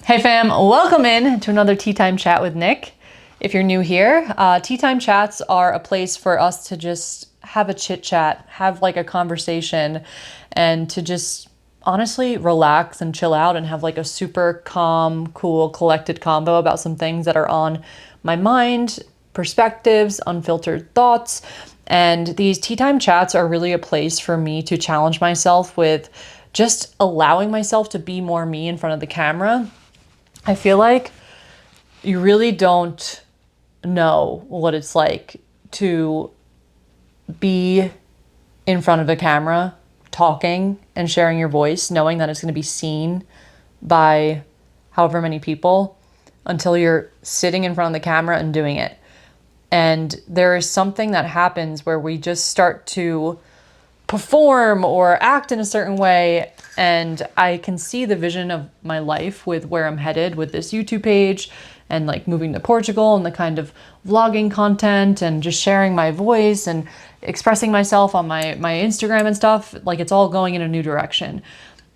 Hey fam, welcome in to another Tea Time Chat with Nick. If you're new here, Tea Time Chats are a place for us to just have a chit chat, have like a conversation, and to just honestly relax and chill out and have like a super calm, cool, collected combo about some things that are on my mind, perspectives, unfiltered thoughts. And these Tea Time Chats are really a place for me to challenge myself with just allowing myself to be more me in front of the camera. I feel like you really don't know what it's like to be in front of a camera, talking and sharing your voice, knowing that it's going to be seen by however many people until you're sitting in front of the camera and doing it. And there is something that happens where we just start to perform or act in a certain way. And I can see the vision of my life with where I'm headed with this YouTube page and like moving to Portugal and the kind of vlogging content and just sharing my voice and expressing myself on my Instagram and stuff. Like it's all going in a new direction.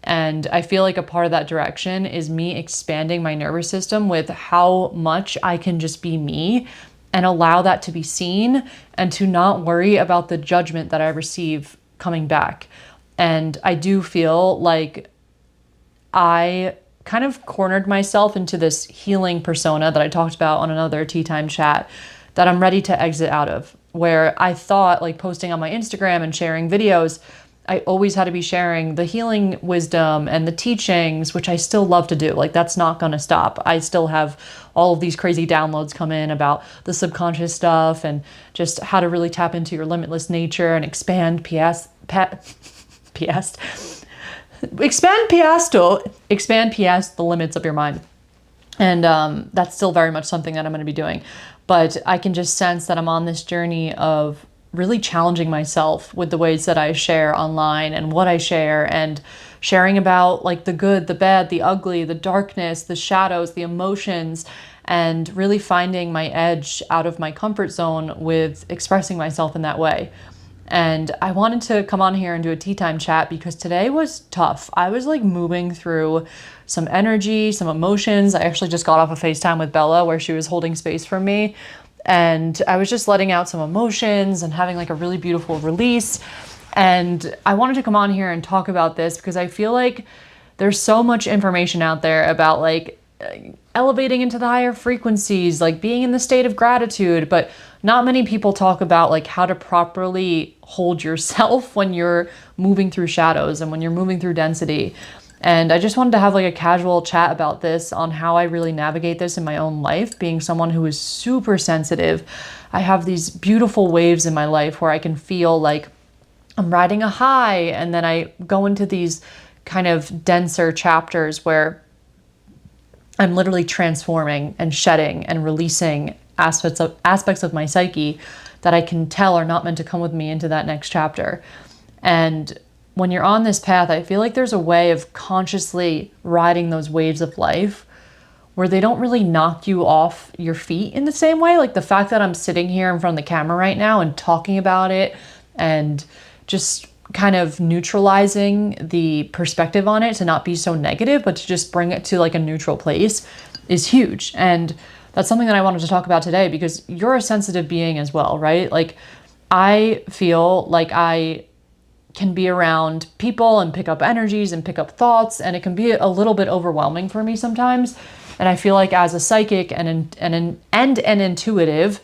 And I feel like a part of that direction is me expanding my nervous system with how much I can just be me and allow that to be seen and to not worry about the judgment that I receive coming back. And I do feel like I kind of cornered myself into this healing persona that I talked about on another Tea Time Chat that I'm ready to exit out of, where I thought like posting on my Instagram and sharing videos, I always had to be sharing the healing wisdom and the teachings, which I still love to do. Like that's not going to stop. I still have all of these crazy downloads come in about the subconscious stuff and just how to really tap into your limitless nature and expand expand past the limits of your mind. And that's still very much something that I'm going to be doing. But I can just sense that I'm on this journey of really challenging myself with the ways that I share online and what I share, and sharing about like the good, the bad, the ugly, the darkness, the shadows, the emotions, and really finding my edge out of my comfort zone with expressing myself in that way. And I wanted to come on here and do a tea time chat because today was tough. I was like moving through some energy, some emotions. I actually just got off a FaceTime with Bella where she was holding space for me. And I was just letting out some emotions and having like a really beautiful release. And I wanted to come on here and talk about this because I feel like there's so much information out there about like elevating into the higher frequencies, like being in the state of gratitude, but not many people talk about like how to properly hold yourself when you're moving through shadows and when you're moving through density. And I just wanted to have like a casual chat about this on how I really navigate this in my own life, being someone who is super sensitive. I have these beautiful waves in my life where I can feel like I'm riding a high, and then I go into these kind of denser chapters where I'm literally transforming and shedding and releasing aspects of my psyche that I can tell are not meant to come with me into that next chapter. And when you're on this path, I feel like there's a way of consciously riding those waves of life where they don't really knock you off your feet in the same way. Like the fact that I'm sitting here in front of the camera right now and talking about it and just kind of neutralizing the perspective on it to not be so negative, but to just bring it to like a neutral place is huge. And that's something that I wanted to talk about today because you're a sensitive being as well, right? Like I feel like I can be around people and pick up energies and pick up thoughts, and it can be a little bit overwhelming for me sometimes. And I feel like as a psychic and an intuitive,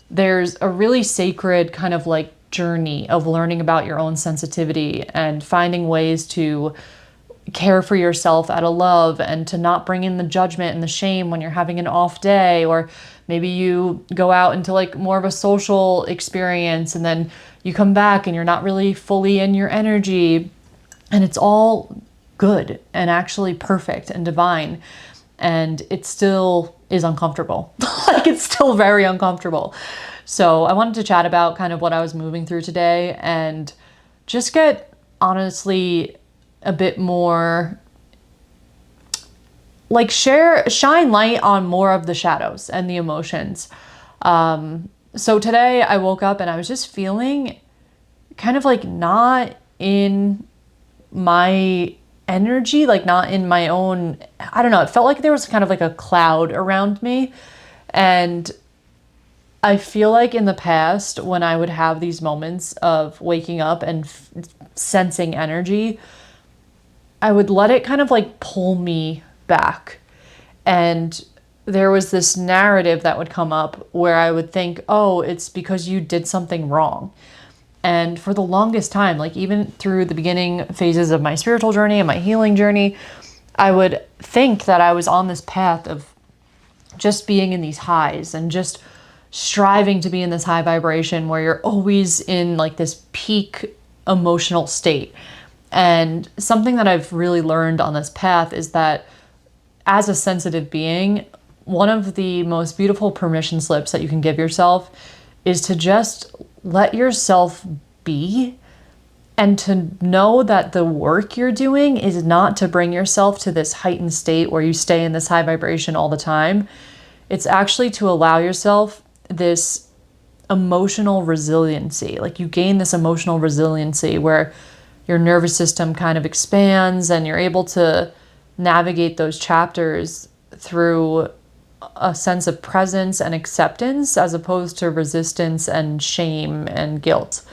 there's a really sacred kind of like journey of learning about your own sensitivity and finding ways to care for yourself out of love and to not bring in the judgment and the shame when you're having an off day, or maybe you go out into like more of a social experience and then you come back and you're not really fully in your energy, and it's all good and actually perfect and divine, and it still is uncomfortable. Like it's still very uncomfortable. So I wanted to chat about kind of what I was moving through today and just get honestly a bit more like shine light on more of the shadows and the emotions. So today I woke up and I was just feeling kind of like not in my energy, like not in my own, I don't know, it felt like there was kind of like a cloud around me. And I feel like in the past, when I would have these moments of waking up and sensing energy, I would let it kind of like pull me back. And there was this narrative that would come up where I would think, oh, it's because you did something wrong. And for the longest time, like even through the beginning phases of my spiritual journey and my healing journey, I would think that I was on this path of just being in these highs and just striving to be in this high vibration where you're always in like this peak emotional state. And something that I've really learned on this path is that as a sensitive being, one of the most beautiful permission slips that you can give yourself is to just let yourself be, and to know that the work you're doing is not to bring yourself to this heightened state where you stay in this high vibration all the time. It's actually to allow yourself this emotional resiliency. Like you gain this emotional resiliency where your nervous system kind of expands and you're able to navigate those chapters through a sense of presence and acceptance as opposed to resistance and shame and guilt.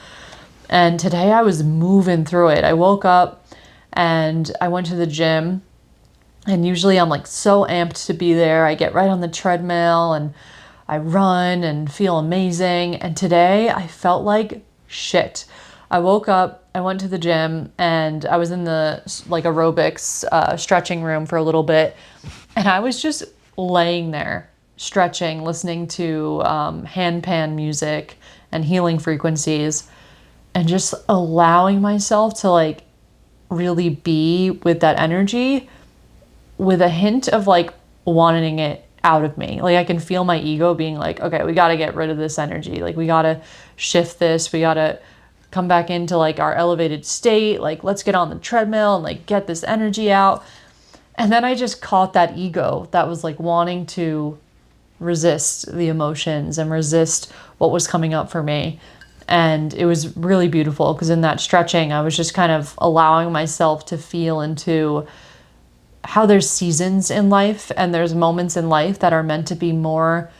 And today I was moving through it. I woke up and I went to the gym, and usually I'm like so amped to be there. I get right on the treadmill and I run and feel amazing. And today I felt like shit. I woke up, I went to the gym, and I was in the like aerobics stretching room for a little bit. And I was just laying there stretching, listening to handpan music and healing frequencies, and just allowing myself to like really be with that energy with a hint of like wanting it out of me. Like I can feel my ego being like, okay, we got to get rid of this energy. Like we got to shift this. We got to come back into like our elevated state. Like let's get on the treadmill and like get this energy out. And then I just caught that ego that was like wanting to resist the emotions and resist what was coming up for me. And it was really beautiful because in that stretching, I was just kind of allowing myself to feel into how there's seasons in life and there's moments in life that are meant to be more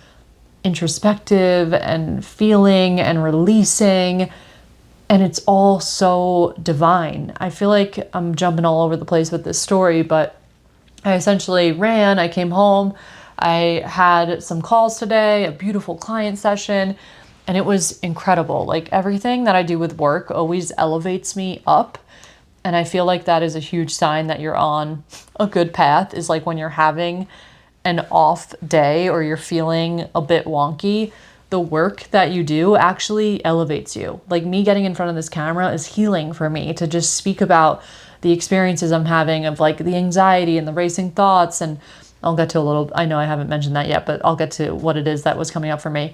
introspective and feeling and releasing. And it's all so divine. I feel like I'm jumping all over the place with this story, but I essentially ran, I came home, I had some calls today, a beautiful client session, and it was incredible. Like everything that I do with work always elevates me up. And I feel like that is a huge sign that you're on a good path, is like when you're having an off day or you're feeling a bit wonky, the work that you do actually elevates you. Like me getting in front of this camera is healing for me to just speak about the experiences I'm having of like the anxiety and the racing thoughts. And I'll get to a little, I know I haven't mentioned that yet, but I'll get to what it is that was coming up for me.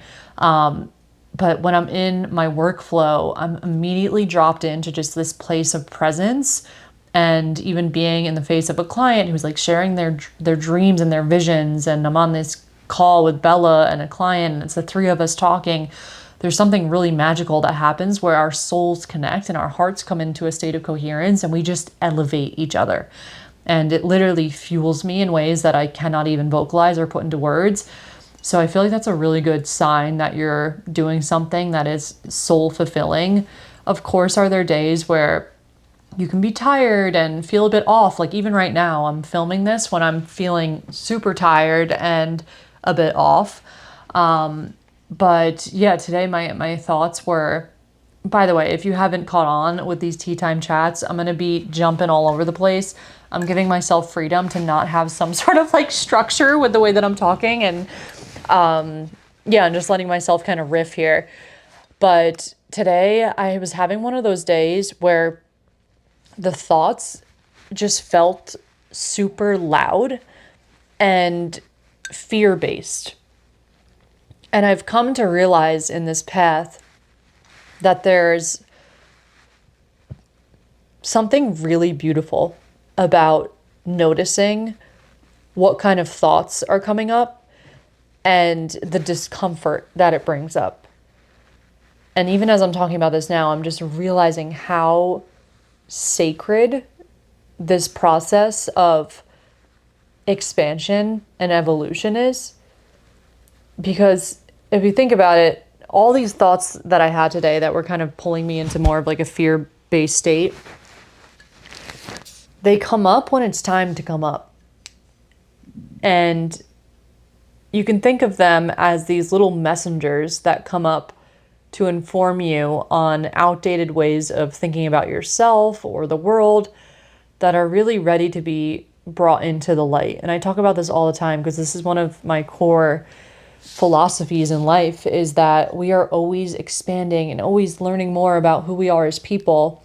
But when I'm in my workflow, I'm immediately dropped into just this place of presence, and even being in the face of a client who's like sharing their dreams and their visions. And I'm on this call with Bella and a client, and it's the three of us talking. There's something really magical that happens where our souls connect and our hearts come into a state of coherence, and we just elevate each other. And it literally fuels me in ways that I cannot even vocalize or put into words. So I feel like that's a really good sign that you're doing something that is soul fulfilling. Of course, are there days where you can be tired and feel a bit off? Like even right now, I'm filming this when I'm feeling super tired and a bit off. But yeah, today my thoughts were, by the way, if you haven't caught on with these tea time chats, I'm going to be jumping all over the place. I'm giving myself freedom to not have some sort of like structure with the way that I'm talking, and I'm just letting myself kind of riff here. But today I was having one of those days where the thoughts just felt super loud and fear-based. And I've come to realize in this path that there's something really beautiful about noticing what kind of thoughts are coming up and the discomfort that it brings up. And even as I'm talking about this now, I'm just realizing how sacred this process of expansion and evolution is. Because if you think about it, all these thoughts that I had today that were kind of pulling me into more of like a fear-based state, they come up when it's time to come up. And you can think of them as these little messengers that come up to inform you on outdated ways of thinking about yourself or the world that are really ready to be brought into the light. And I talk about this all the time because this is one of my core philosophies in life, is that we are always expanding and always learning more about who we are as people.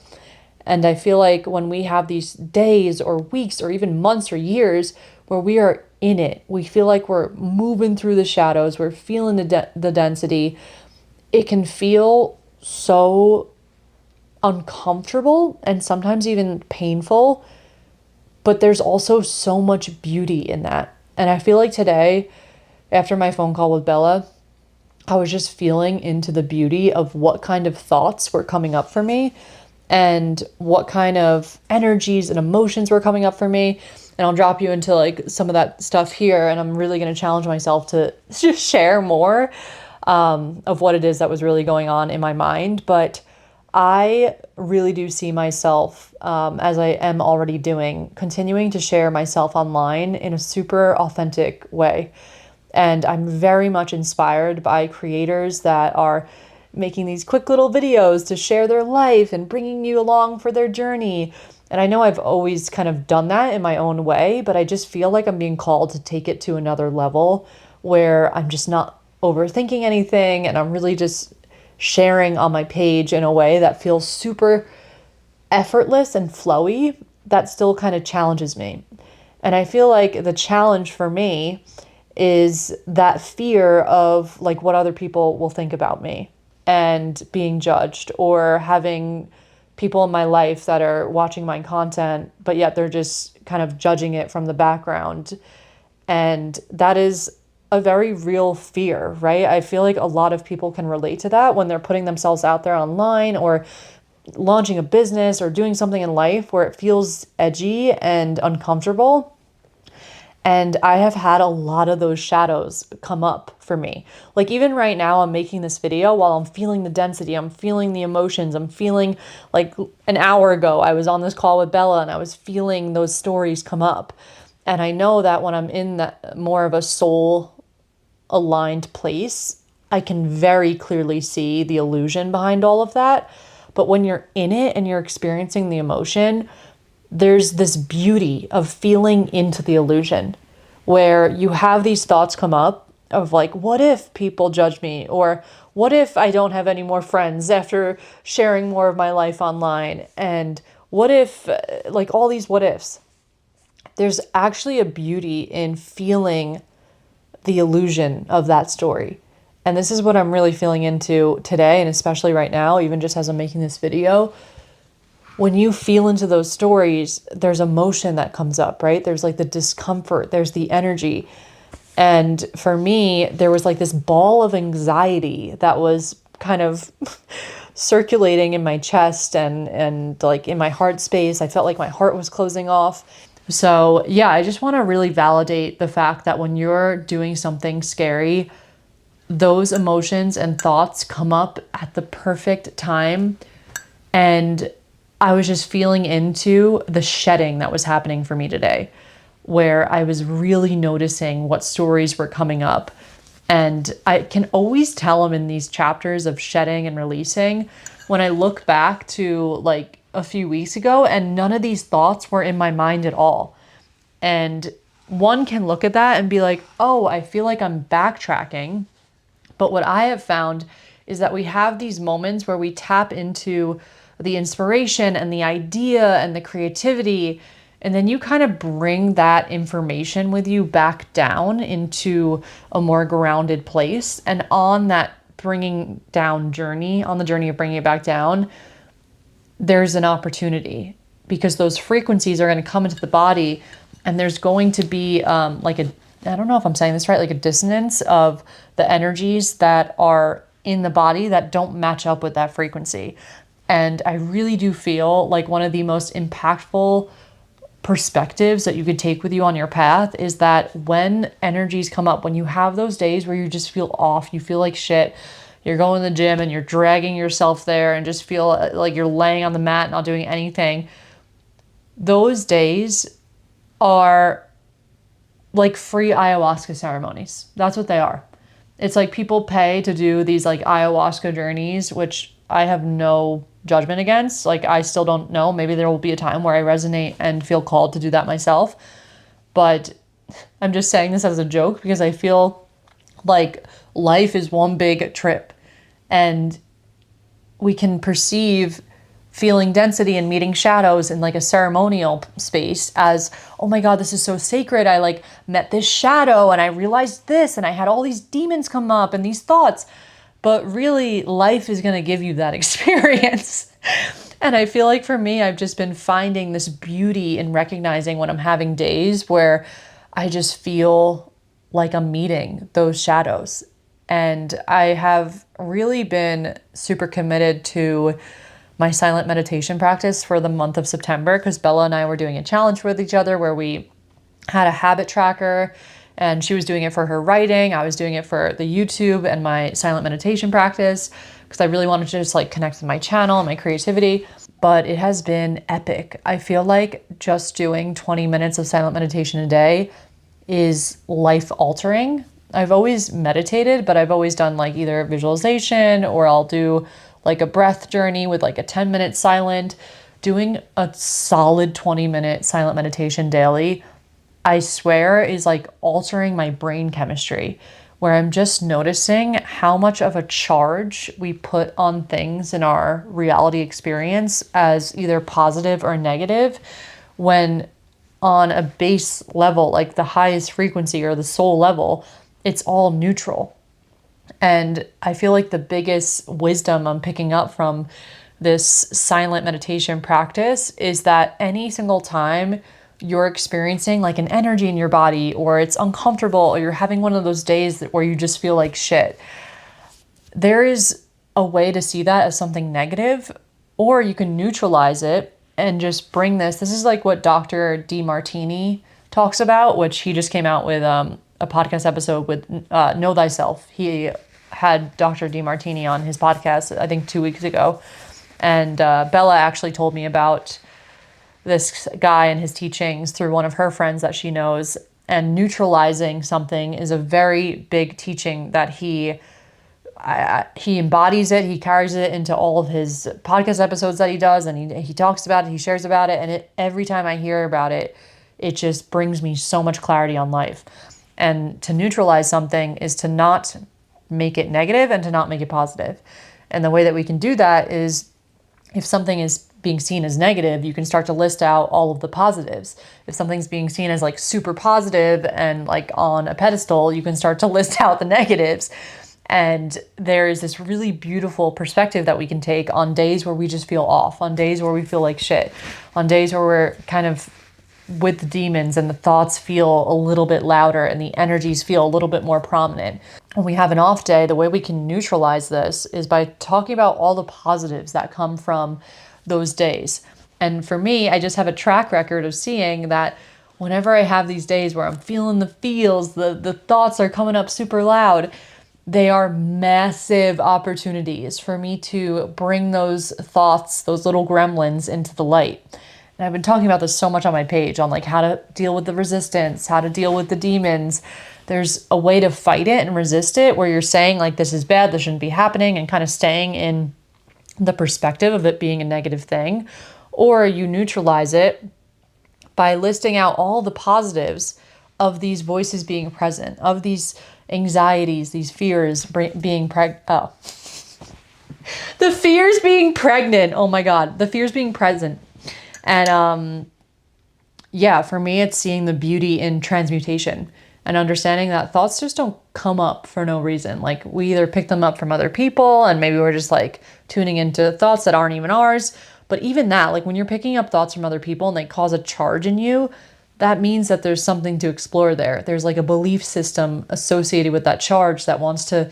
And I feel like when we have these days or weeks or even months or years where we are in it, we feel like we're moving through the shadows, we're feeling the density, it can feel so uncomfortable and sometimes even painful, but there's also so much beauty in that. And I feel like today, after my phone call with Bella, I was just feeling into the beauty of what kind of thoughts were coming up for me and what kind of energies and emotions were coming up for me. And I'll drop you into like some of that stuff here. And I'm really going to challenge myself to just share more of what it is that was really going on in my mind. But I really do see myself, as I am already doing, continuing to share myself online in a super authentic way. And I'm very much inspired by creators that are making these quick little videos to share their life and bringing you along for their journey. And I know I've always kind of done that in my own way, but I just feel like I'm being called to take it to another level where I'm just not overthinking anything and I'm really just sharing on my page in a way that feels super effortless and flowy that still kind of challenges me. And I feel like the challenge for me is that fear of like what other people will think about me and being judged, or having people in my life that are watching my content, but yet they're just kind of judging it from the background. And that is a very real fear, right? I feel like a lot of people can relate to that when they're putting themselves out there online or launching a business or doing something in life where it feels edgy and uncomfortable. And I have had a lot of those shadows come up for me. Like even right now, I'm making this video while I'm feeling the density, I'm feeling the emotions, I'm feeling like an hour ago, I was on this call with Bella and I was feeling those stories come up. And I know that when I'm in that more of a soul aligned place, I can very clearly see the illusion behind all of that. But when you're in it and you're experiencing the emotion, there's this beauty of feeling into the illusion where you have these thoughts come up of like, what if people judge me? Or what if I don't have any more friends after sharing more of my life online? And what if, like all these what ifs? There's actually a beauty in feeling the illusion of that story. And this is what I'm really feeling into today, and especially right now, even just as I'm making this video. When you feel into those stories, there's emotion that comes up, right? There's like the discomfort, there's the energy. And for me, there was like this ball of anxiety that was kind of circulating in my chest and like in my heart space. I felt like my heart was closing off. So yeah, I just want to really validate the fact that when you're doing something scary, those emotions and thoughts come up at the perfect time. And I was just feeling into the shedding that was happening for me today, where I was really noticing what stories were coming up. And I can always tell them in these chapters of shedding and releasing when I look back to like a few weeks ago, and none of these thoughts were in my mind at all. And one can look at that and be like, oh, I feel like I'm backtracking. But what I have found is that we have these moments where we tap into the inspiration and the idea and the creativity, and then you kind of bring that information with you back down into a more grounded place. And on that bringing down journey, on the journey of bringing it back down, there's an opportunity because those frequencies are going to come into the body, and there's going to be like a, I don't know if I'm saying this right, like a dissonance of the energies that are in the body that don't match up with that frequency. And I really do feel like one of the most impactful perspectives that you could take with you on your path is that when energies come up, when you have those days where you just feel off, you feel like shit, you're going to the gym and you're dragging yourself there and just feel like you're laying on the mat, not doing anything. Those days are like free ayahuasca ceremonies. That's what they are. It's like people pay to do these like ayahuasca journeys, which I have no judgment against. Like, I still don't know. Maybe there will be a time where I resonate and feel called to do that myself. But I'm just saying this as a joke because I feel like life is one big trip, and we can perceive feeling density and meeting shadows in like a ceremonial space as, oh my God, this is so sacred. I like met this shadow and I realized this and I had all these demons come up and these thoughts. But really, life is going to give you that experience. And I feel like for me, I've just been finding this beauty in recognizing when I'm having days where I just feel like I'm meeting those shadows. And I have really been super committed to my silent meditation practice for the month of September, because Bella and I were doing a challenge with each other where we had a habit tracker, and she was doing it for her writing. I was doing it for the YouTube and my silent meditation practice, because I really wanted to just like connect with my channel and my creativity. But it has been epic. I feel like just doing 20 minutes of silent meditation a day is life altering. I've always meditated, but I've always done like either visualization, or I'll do like a breath journey with like a 10-minute silent. Doing a solid 20-minute silent meditation daily, I swear, is like altering my brain chemistry, where I'm just noticing how much of a charge we put on things in our reality experience as either positive or negative, when on a base level, like the highest frequency or the soul level, it's all neutral. And I feel like the biggest wisdom I'm picking up from this silent meditation practice is that any single time you're experiencing like an energy in your body, or it's uncomfortable, or you're having one of those days where you just feel like shit, there is a way to see that as something negative, or you can neutralize it and just bring this. This is like what Dr. DeMartini talks about, which he just came out with a podcast episode with Know Thyself. He had Dr. DeMartini on his podcast, I think 2 weeks ago. And Bella actually told me about this guy and his teachings through one of her friends that she knows. And neutralizing something is a very big teaching that he embodies it. He carries it into all of his podcast episodes that he does, and he talks about it, he shares about it. And every time I hear about it, it just brings me so much clarity on life. And to neutralize something is to not make it negative and to not make it positive. And the way that we can do that is, if something is being seen as negative, you can start to list out all of the positives. If something's being seen as like super positive and like on a pedestal, you can start to list out the negatives. And there is this really beautiful perspective that we can take on days where we just feel off, on days where we feel like shit, on days where we're kind of with the demons and the thoughts feel a little bit louder and the energies feel a little bit more prominent. When we have an off day, the way we can neutralize this is by talking about all the positives that come from those days. And for me, I just have a track record of seeing that whenever I have these days where I'm feeling the feels, the thoughts are coming up super loud, they are massive opportunities for me to bring those thoughts, those little gremlins, into the light. And I've been talking about this so much on my page, on like how to deal with the resistance, how to deal with the demons. There's a way to fight it and resist it where you're saying like, this is bad, this shouldn't be happening, and kind of staying in the perspective of it being a negative thing. Or you neutralize it by listing out all the positives of these voices being present, of these anxieties, these fears being the fears being pregnant. Oh my God, the fears being present. And yeah, for me, it's seeing the beauty in transmutation and understanding that thoughts just don't come up for no reason. Like, we either pick them up from other people and maybe we're just like tuning into thoughts that aren't even ours. But even that, like when you're picking up thoughts from other people and they cause a charge in you, that means that there's something to explore there. There's like a belief system associated with that charge that wants to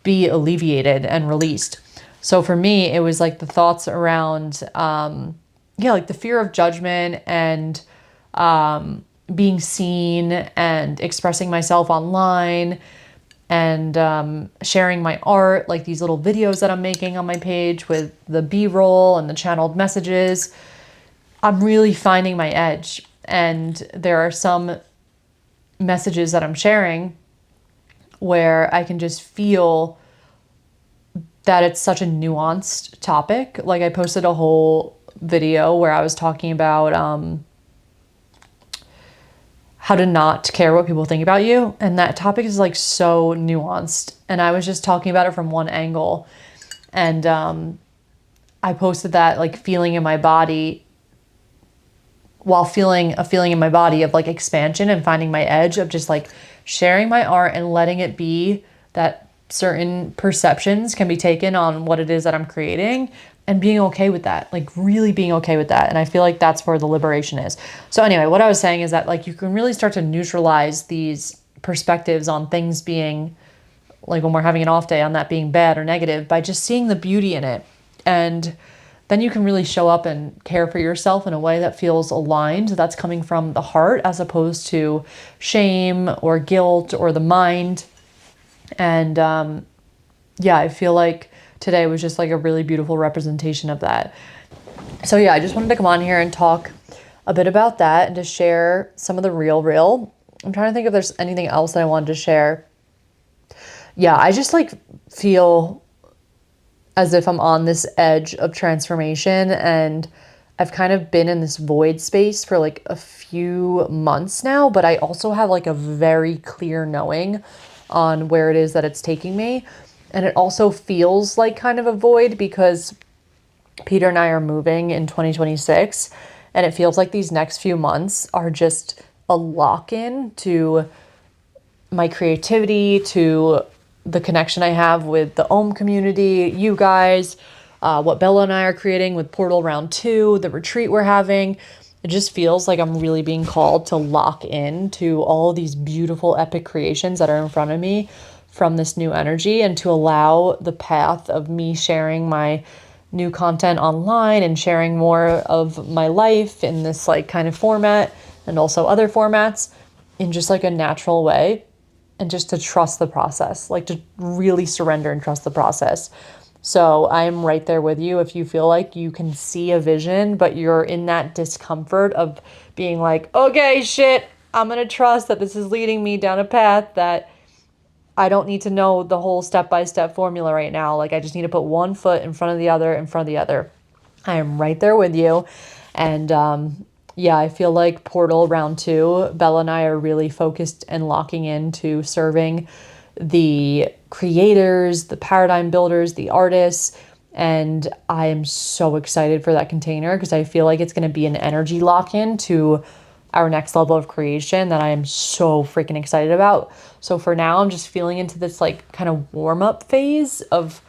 be alleviated and released. So for me, it was like the thoughts around, like the fear of judgment and being seen and expressing myself online and sharing my art, like these little videos that I'm making on my page with the B-roll and the channeled messages. I'm really finding my edge. And there are some messages that I'm sharing where I can just feel that it's such a nuanced topic. Like I posted a whole video where I was talking about how to not care what people think about you. And that topic is like so nuanced. And I was just talking about it from one angle. And I posted that like feeling in my body while feeling a feeling in my body of like expansion and finding my edge of just like sharing my art and letting it be that certain perceptions can be taken on what it is that I'm creating and being okay with that, like really being okay with that. And I feel like that's where the liberation is. So anyway, what I was saying is that like you can really start to neutralize these perspectives on things being like when we're having an off day on that being bad or negative by just seeing the beauty in it. And then you can really show up and care for yourself in a way that feels aligned. That's coming from the heart as opposed to shame or guilt or the mind. And yeah, I feel like today was just like a really beautiful representation of that. So yeah, I just wanted to come on here and talk a bit about that and to share some of the real. I'm trying to think if there's anything else that I wanted to share. Yeah, I just like feel as if I'm on this edge of transformation, and I've kind of been in this void space for like a few months now, but I also have like a very clear knowing on where it is that it's taking me. And it also feels like kind of a void because Peter and I are moving in 2026, and it feels like these next few months are just a lock-in to my creativity, to the connection I have with the Om community, you guys, what Bella and I are creating with Portal Round 2, the retreat we're having. It just feels like I'm really being called to lock in to all these beautiful epic creations that are in front of me from this new energy, and to allow the path of me sharing my new content online and sharing more of my life in this like kind of format and also other formats in just like a natural way. And just to trust the process, like to really surrender and trust the process. So I'm right there with you. If you feel like you can see a vision, but you're in that discomfort of being like, okay, shit, I'm going to trust that this is leading me down a path that I don't need to know the whole step-by-step formula right now. Like I just need to put one foot in front of the other, in front of the other. I am right there with you. And yeah, I feel like Portal Round 2, Bella and I are really focused and locking into serving the creators, the paradigm builders, the artists. And I am so excited for that container because I feel like it's going to be an energy lock-in to our next level of creation that I am so freaking excited about. So for now, I'm just feeling into this like kind of warm-up phase of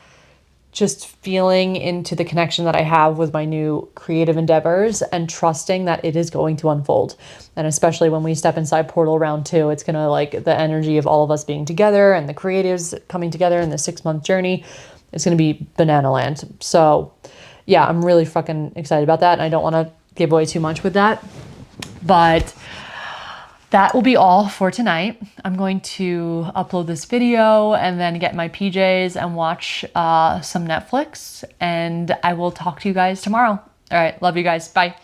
just feeling into the connection that I have with my new creative endeavors and trusting that it is going to unfold. And especially when we step inside Portal Round 2, it's going to like the energy of all of us being together and the creatives coming together in the 6-month journey. It's going to be banana land. So yeah, I'm really fucking excited about that. And I don't want to give away too much with that, but that will be all for tonight. I'm going to upload this video and then get my PJs and watch some Netflix, and I will talk to you guys tomorrow. All right, love you guys. Bye.